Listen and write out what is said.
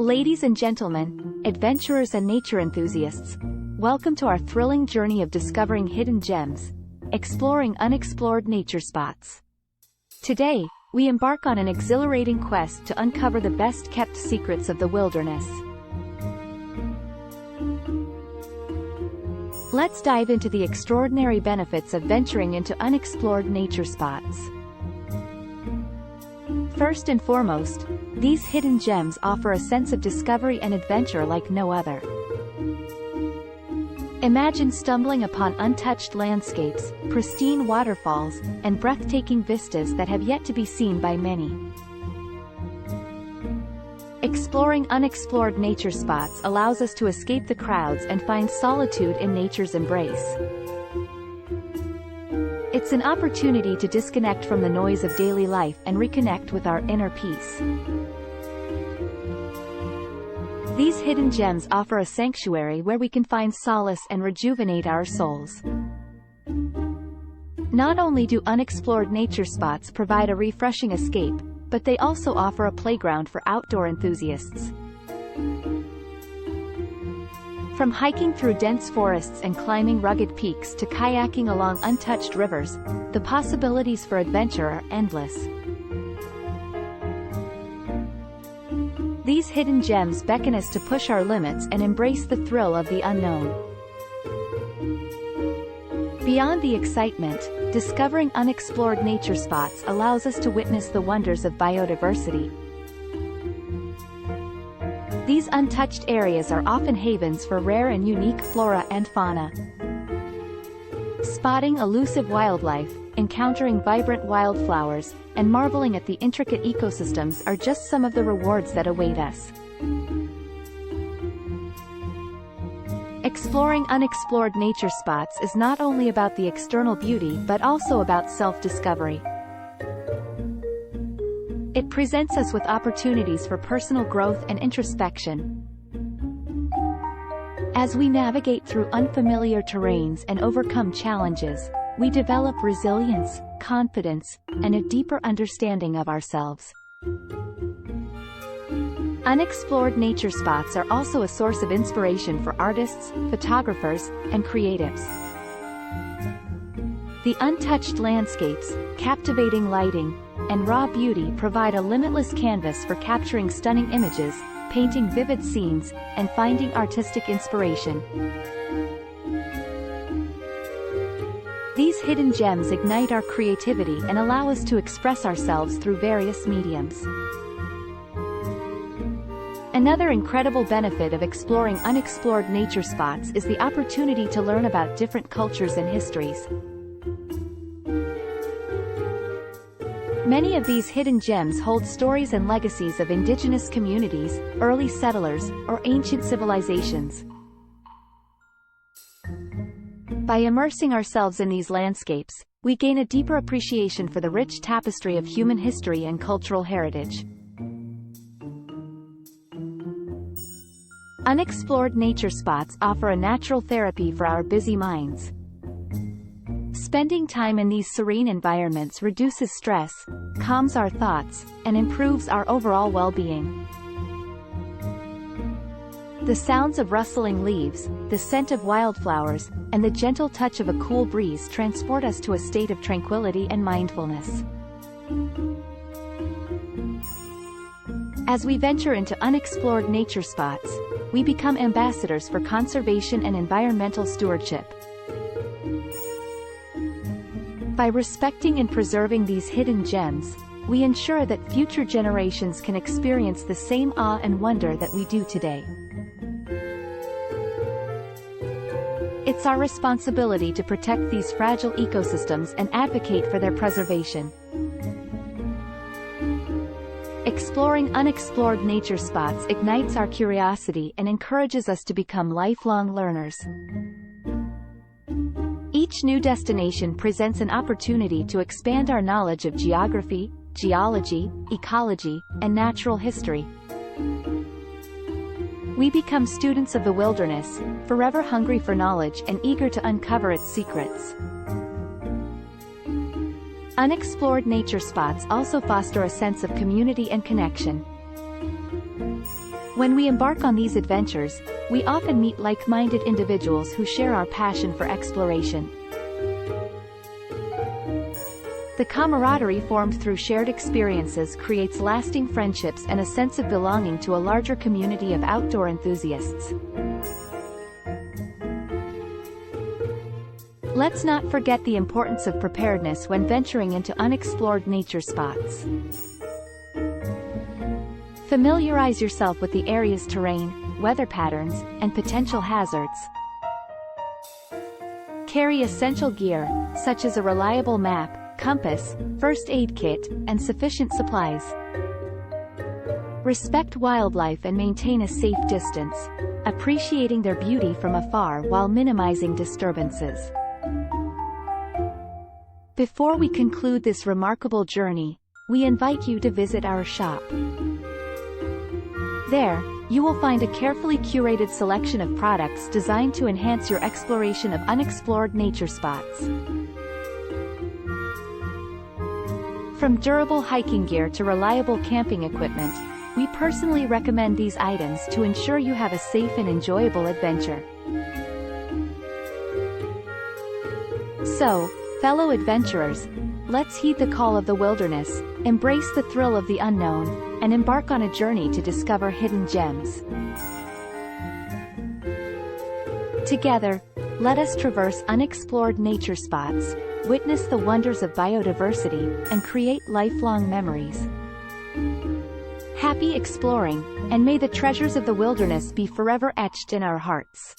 Ladies and gentlemen, adventurers and nature enthusiasts, welcome to our thrilling journey of discovering hidden gems, exploring unexplored nature spots. Today, we embark on an exhilarating quest to uncover the best-kept secrets of the wilderness. Let's dive into the extraordinary benefits of venturing into unexplored nature spots. First and foremost, these hidden gems offer a sense of discovery and adventure like no other. Imagine stumbling upon untouched landscapes, pristine waterfalls, and breathtaking vistas that have yet to be seen by many. Exploring unexplored nature spots allows us to escape the crowds and find solitude in nature's embrace. It's an opportunity to disconnect from the noise of daily life and reconnect with our inner peace. These hidden gems offer a sanctuary where we can find solace and rejuvenate our souls. Not only do unexplored nature spots provide a refreshing escape, but they also offer a playground for outdoor enthusiasts. From hiking through dense forests and climbing rugged peaks to kayaking along untouched rivers, the possibilities for adventure are endless. These hidden gems beckon us to push our limits and embrace the thrill of the unknown. Beyond the excitement, discovering unexplored nature spots allows us to witness the wonders of biodiversity. These untouched areas are often havens for rare and unique flora and fauna. Spotting elusive wildlife, encountering vibrant wildflowers, and marveling at the intricate ecosystems are just some of the rewards that await us. Exploring unexplored nature spots is not only about the external beauty but also about self-discovery. It presents us with opportunities for personal growth and introspection. As we navigate through unfamiliar terrains and overcome challenges, we develop resilience, confidence, and a deeper understanding of ourselves. Unexplored nature spots are also a source of inspiration for artists, photographers, and creatives. The untouched landscapes, captivating lighting, and raw beauty provide a limitless canvas for capturing stunning images, painting vivid scenes, and finding artistic inspiration. These hidden gems ignite our creativity and allow us to express ourselves through various mediums. Another incredible benefit of exploring unexplored nature spots is the opportunity to learn about different cultures and histories. Many of these hidden gems hold stories and legacies of indigenous communities, early settlers, or ancient civilizations. By immersing ourselves in these landscapes, we gain a deeper appreciation for the rich tapestry of human history and cultural heritage. Unexplored nature spots offer a natural therapy for our busy minds. Spending time in these serene environments reduces stress, calms our thoughts, and improves our overall well-being. The sounds of rustling leaves, the scent of wildflowers, and the gentle touch of a cool breeze transport us to a state of tranquility and mindfulness. As we venture into unexplored nature spots, we become ambassadors for conservation and environmental stewardship. By respecting and preserving these hidden gems, we ensure that future generations can experience the same awe and wonder that we do today. It's our responsibility to protect these fragile ecosystems and advocate for their preservation. Exploring unexplored nature spots ignites our curiosity and encourages us to become lifelong learners. Each new destination presents an opportunity to expand our knowledge of geography, geology, ecology, and natural history. We become students of the wilderness, forever hungry for knowledge and eager to uncover its secrets. Unexplored nature spots also foster a sense of community and connection. When we embark on these adventures, we often meet like-minded individuals who share our passion for exploration. The camaraderie formed through shared experiences creates lasting friendships and a sense of belonging to a larger community of outdoor enthusiasts. Let's not forget the importance of preparedness when venturing into unexplored nature spots. Familiarize yourself with the area's terrain, weather patterns, and potential hazards. Carry essential gear, such as a reliable map, compass, first aid kit, and sufficient supplies. Respect wildlife and maintain a safe distance, appreciating their beauty from afar while minimizing disturbances. Before we conclude this remarkable journey, we invite you to visit our shop. There, you will find a carefully curated selection of products designed to enhance your exploration of unexplored nature spots. From durable hiking gear to reliable camping equipment, we personally recommend these items to ensure you have a safe and enjoyable adventure. So, fellow adventurers, let's heed the call of the wilderness, embrace the thrill of the unknown, and embark on a journey to discover hidden gems. Together, let us traverse unexplored nature spots, witness the wonders of biodiversity, and create lifelong memories. Happy exploring, and may the treasures of the wilderness be forever etched in our hearts.